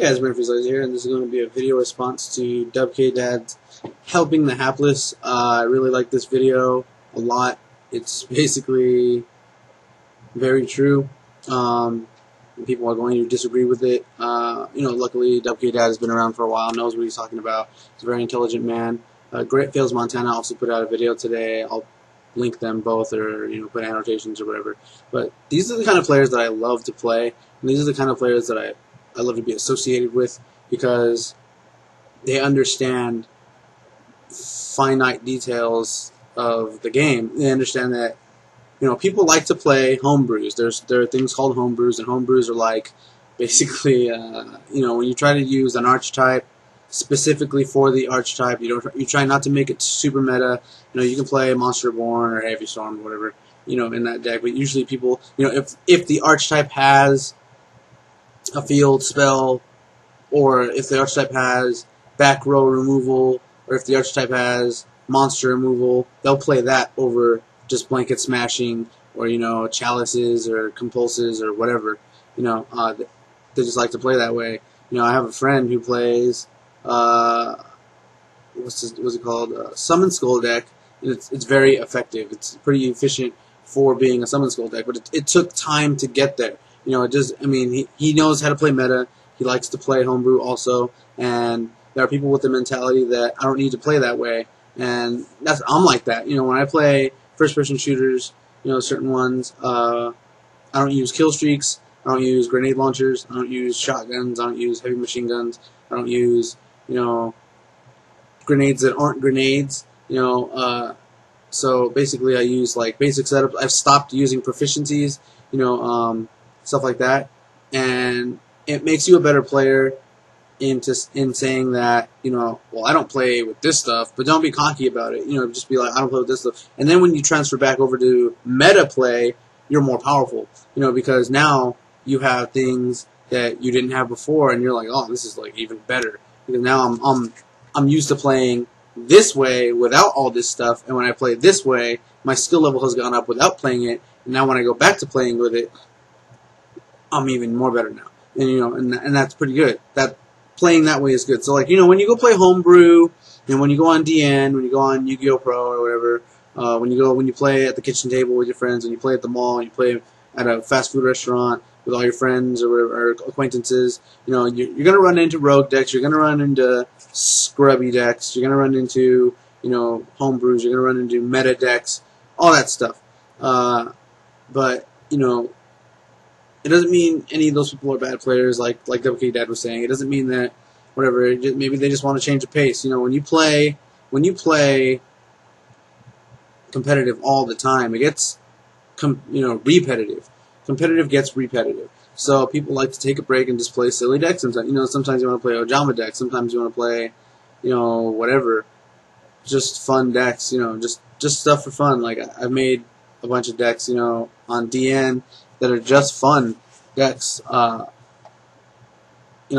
Yeah, it's Murphy's Laser here, and this is going to be a video response to Dubkdad helping the Hapless. I really like this video a lot. It's basically very true. People are going to disagree with it. Luckily, Dubkdad has been around for a while, knows what he's talking about. He's a very intelligent man. Great Fails Montana also put out a video today. I'll link them both, or put annotations or whatever. But these are the kind of players that I love to play, and these are the kind of players that I love to be associated with, because they understand finite details of the game. They understand that people like to play homebrews. There are things called homebrews, and homebrews are like basically when you try to use an archetype specifically for the archetype, you try not to make it super meta. You can play Monster Born or Heavy Storm or whatever in that deck, but usually people if the archetype has a field spell, or if the archetype has back row removal, or if the archetype has monster removal, they'll play that over just blanket smashing, or chalices or compulses or whatever. They just like to play that way. I have a friend who plays what's it called? Summon Skull deck. It's very effective. It's pretty efficient for being a Summon Skull deck, but it took time to get there. He knows how to play meta. He likes to play homebrew also, and there are people with the mentality that I don't need to play that way, and I'm like that. When I play first-person shooters, certain ones, I don't use kill streaks, I don't use grenade launchers, I don't use shotguns, I don't use heavy machine guns, I don't use grenades that aren't grenades. So basically, I use like basic setups. I've stopped using proficiencies. Stuff like that, and it makes you a better player in saying that well, I don't play with this stuff, but don't be cocky about it. Just be like, I don't play with this stuff, and then when you transfer back over to meta play, you're more powerful. Because now you have things that you didn't have before, and you're like, oh, this is like even better, because now I'm used to playing this way without all this stuff, and when I play this way, my skill level has gone up without playing it, and now when I go back to playing with it, I'm even more better now, and that's pretty good. That playing that way is good. So when you go play homebrew, and when you go on DN, when you go on Yu-Gi-Oh! Pro or whatever, when you play at the kitchen table with your friends, when you play at the mall, and you play at a fast food restaurant with all your friends or whatever, or acquaintances, you're gonna run into rogue decks, you're gonna run into scrubby decks, you're gonna run into homebrews, you're gonna run into meta decks, all that stuff. But it doesn't mean any of those people are bad players, like Dubkdad was saying. It doesn't mean that whatever. Maybe they just want to change the pace. When you play competitive all the time, it gets repetitive. Competitive gets repetitive. So people like to take a break and just play silly decks. Sometimes sometimes you want to play Ojama decks. Sometimes you want to play whatever, just fun decks. Just stuff for fun. Like I've made a bunch of decks on DN that are just fun decks.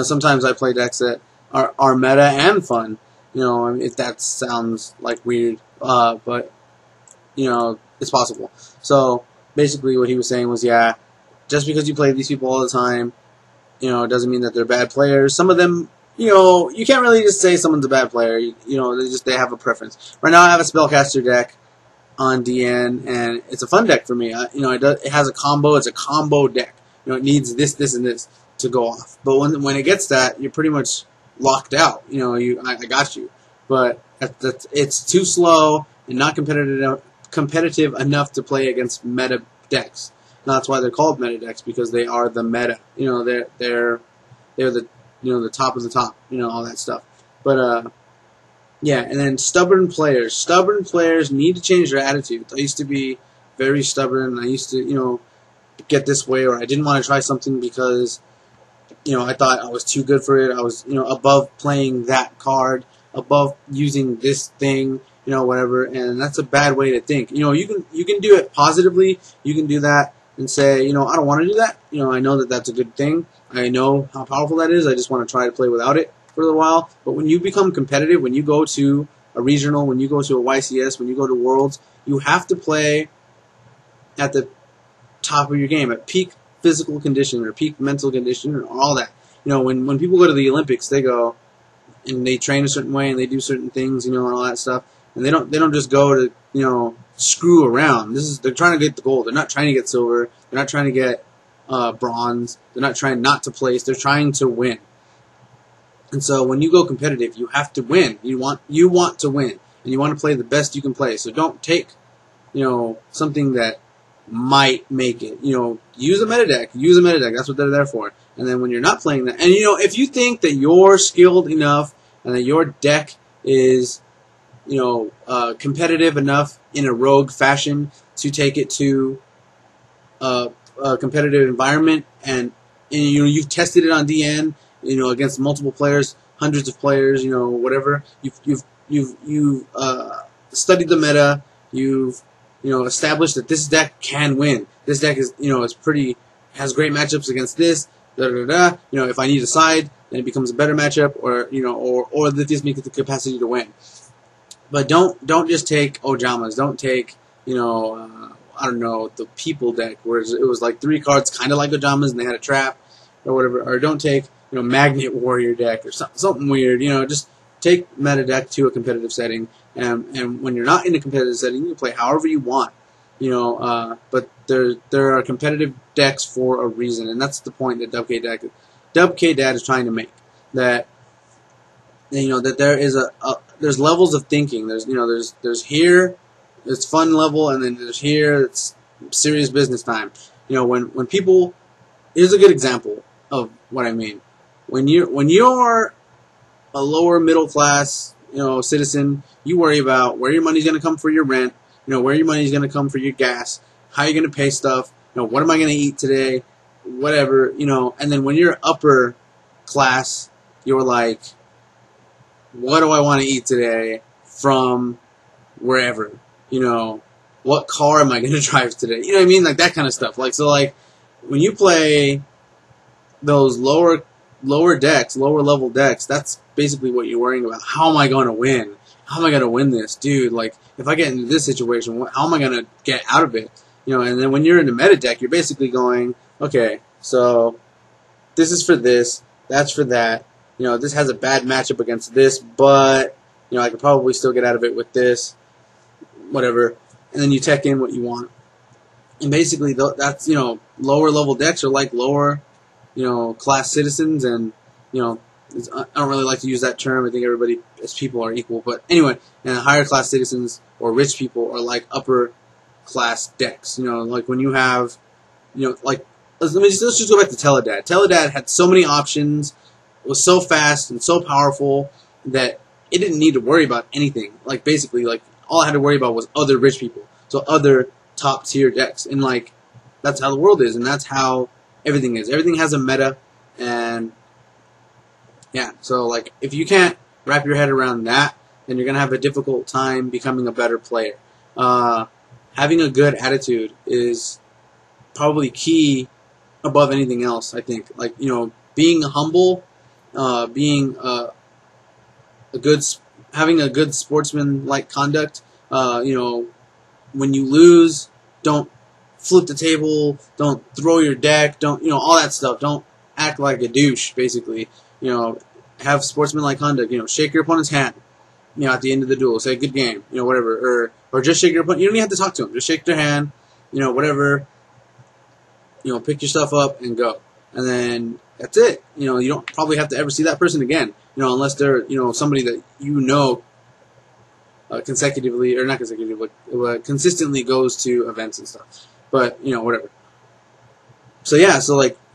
Sometimes I play decks that are meta and fun. If that sounds like weird, but it's possible. So basically, what he was saying was, yeah, just because you play these people all the time, it doesn't mean that they're bad players. Some of them, you can't really just say someone's a bad player. They have a preference. Right now, I have a Spellcaster deck on DN, and it's a fun deck for me. It has a combo. It's a combo deck. It needs this, this, and this to go off. But when it gets that, you're pretty much locked out. I got you. But it's too slow and not competitive enough to play against meta decks. Now, that's why they're called meta decks, because they are the meta. They're the top of the top. All that stuff. But yeah, and then stubborn players. Stubborn players need to change their attitude. I used to be very stubborn. I used to, get this way, or I didn't want to try something because, I thought I was too good for it. I was, above playing that card, above using this thing, whatever. And that's a bad way to think. You can do it positively. You can do that and say, I don't want to do that. I know that that's a good thing. I know how powerful that is. I just want to try to play without it for a little while. But when you become competitive, when you go to a regional, when you go to a YCS, when you go to Worlds, you have to play at the top of your game, at peak physical condition or peak mental condition or all that. when people go to the Olympics, they go and they train a certain way and they do certain things, and all that stuff. And they don't just go to screw around. They're trying to get the gold. They're not trying to get silver. They're not trying to get bronze. They're not trying not to place. They're trying to win. And so when you go competitive, you have to win. You want to win, and you want to play the best you can play. So don't take something that might make it. Use a meta deck. Use a meta deck. That's what they're there for. And then when you're not playing that, and if you think that you're skilled enough and that your deck is competitive enough in a rogue fashion to take it to a competitive environment, and you've tested it on DN, against multiple players, hundreds of players, whatever. You've studied the meta. You've established that this deck can win. This deck is has great matchups against this. If I need a side, then it becomes a better matchup, or that gives me the capacity to win. But don't just take Ojamas. Don't take I don't know, the People deck where it was like 3 cards, kind of like Ojamas, and they had a trap or whatever. Or don't take Magnet Warrior deck or something weird. Just take meta deck to a competitive setting, and when you're not in a competitive setting, you play however you want. But there are competitive decks for a reason, and that's the point that Dubkdad is trying to make. That that there is there's levels of thinking. There's here, it's fun level, and then there's here, it's serious business time. When people, here's a good example of what I mean. When you're a lower middle class citizen, you worry about where your money's going to come for your rent, where your money's going to come for your gas, how you're going to pay stuff, what am I going to eat today, whatever, and then when you're upper class, you're like, what do I want to eat today from wherever, what car am I going to drive today, you know what I mean, like that kind of stuff. When you play those lower decks, lower level decks, that's basically what you're worrying about. How am I going to win? How am I going to win this? Dude, if I get into this situation, how am I going to get out of it? And then when you're in the meta deck, you're basically going, okay, so this is for this, that's for that. This has a bad matchup against this, but, I could probably still get out of it with this, whatever. And then you tech in what you want. And basically, that's, lower level decks are like lower, class citizens, and, I don't really like to use that term. I think everybody as people are equal. But anyway, and higher class citizens or rich people are like upper class decks. Like when you have, let's just go back to Teledad. Teledad had so many options, was so fast and so powerful that it didn't need to worry about anything. Basically, all I had to worry about was other rich people. So other top tier decks. And that's how the world is, and that's how everything is. Everything has a meta, and yeah, so if you can't wrap your head around that, then you're gonna have a difficult time becoming a better player. Having a good attitude is probably key above anything else, I think. Being humble, being having a good sportsman-like conduct. When you lose, don't flip the table, don't throw your deck, don't all that stuff. Don't act like a douche, basically. Have sportsman-like conduct. Shake your opponent's hand. At the end of the duel, say good game. Whatever, or just shake your opponent. You don't even have to talk to them. Just shake their hand. Whatever. Pick your stuff up and go. And then that's it. You don't probably have to ever see that person again. Unless they're somebody that consecutively, or not consecutively, but consistently goes to events and stuff. But whatever. So yeah,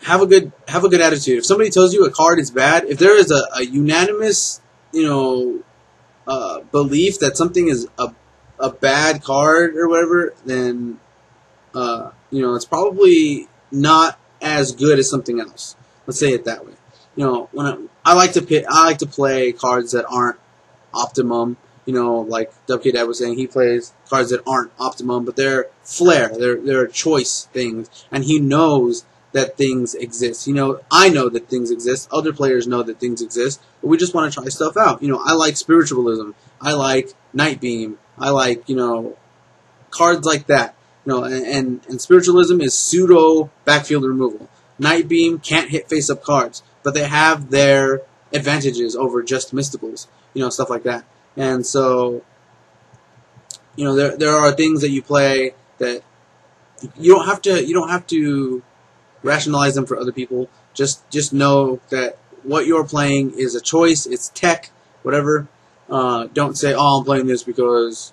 have a good attitude. If somebody tells you a card is bad, if there is a unanimous belief that something is a bad card or whatever, then it's probably not as good as something else. Let's say it that way. I like to play cards that aren't optimum. Like Dubkdad was saying, he plays cards that aren't optimum, but they're flair. They're choice things, and he knows that things exist. I know that things exist. Other players know that things exist, but we just want to try stuff out. I like spiritualism. I like Night Beam. I like cards like that. And spiritualism is pseudo backfield removal. Night Beam can't hit face-up cards. but they have their advantages over just mysticals, stuff like that. And so, there are things that you play that you don't have to rationalize them for other people. Just know that what you're playing is a choice. It's tech, whatever. Don't say, "Oh, I'm playing this because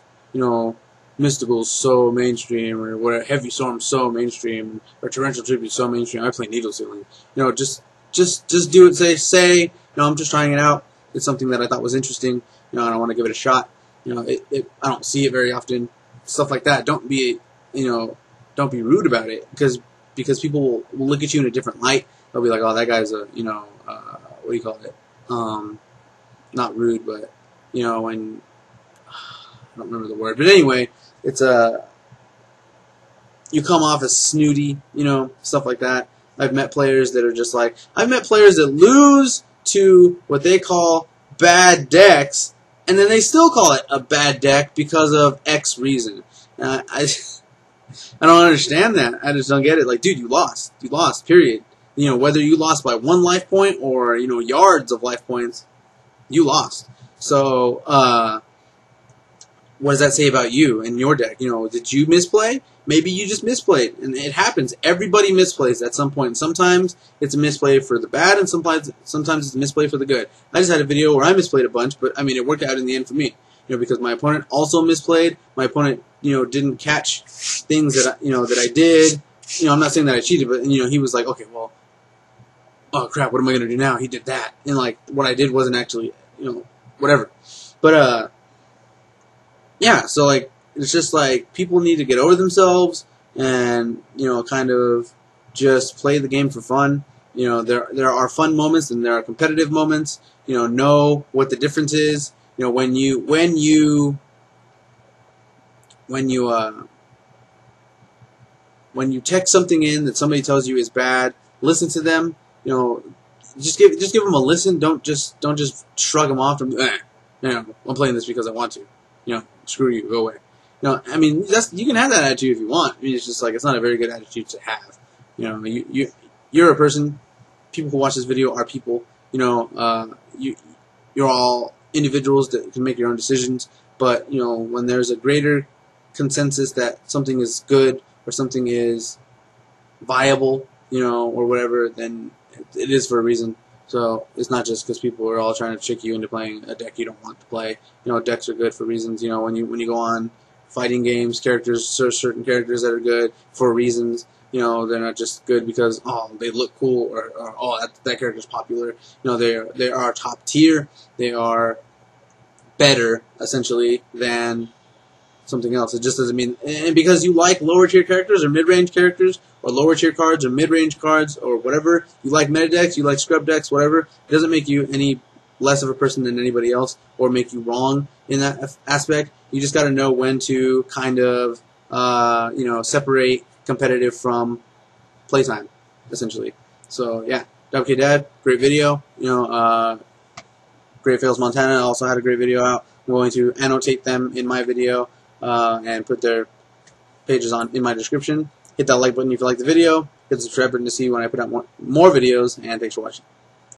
Mystical's so mainstream," or "What Heavy Storm's so mainstream," or "Torrential Tribute's so mainstream. I play Needle Sealing." Just do it. Say, I'm just trying it out. It's something that I thought was interesting. And I want to give it a shot. I don't see it very often. Stuff like that. Don't be rude about it, because people will look at you in a different light. They'll be like, "Oh, that guy's a what do you call it? Not rude, but when I don't remember the word, but anyway, it's you come off as snooty, stuff like that." I've met players that are just like, I've met players that lose to what they call bad decks, and then they still call it a bad deck because of X reason. I don't understand that. I just don't get it. Like, dude, you lost. You lost, period. Whether you lost by 1 life point or, yards of life points, you lost. So, what does that say about you and your deck? Did you misplay? Maybe you just misplayed, and it happens. Everybody misplays at some point. Sometimes it's a misplay for the bad, and sometimes it's a misplay for the good. I just had a video where I misplayed a bunch, but it worked out in the end for me. Because my opponent also misplayed. My opponent, didn't catch things that I did. I'm not saying that I cheated, but he was like, okay, well, oh crap, what am I gonna do now? He did that, and like what I did wasn't actually, whatever. But yeah, so like it's just like people need to get over themselves and kind of just play the game for fun. There are fun moments and there are competitive moments. Know what the difference is. When you text something in that somebody tells you is bad, listen to them. Just give them a listen. Don't just shrug them off and I'm playing this because I want to. Screw you, go away. You can have that attitude if you want. It's just like it's not a very good attitude to have. You're a person. People who watch this video are people. You're all individuals that can make your own decisions. But when there's a greater consensus that something is good or something is viable, or whatever, then it is for a reason. So it's not just because people are all trying to trick you into playing a deck you don't want to play. Decks are good for reasons. When you go on fighting games, certain characters that are good for reasons. They're not just good because they look cool or that character's popular. They are top tier. They are better essentially than something else. It just doesn't mean, and because you like lower tier characters or mid-range characters or lower tier cards or mid-range cards or whatever, you like meta decks, you like scrub decks, whatever, it doesn't make you any less of a person than anybody else or make you wrong in that aspect. You just got to know when to kind of separate competitive from playtime, essentially. So yeah, Dubkdad, great video. Great Fails Montana also had a great video out. I'm going to annotate them in my video and put their pages in my description. Hit that like button if you like the video. Hit the subscribe button to see when I put out more videos, and thanks for watching.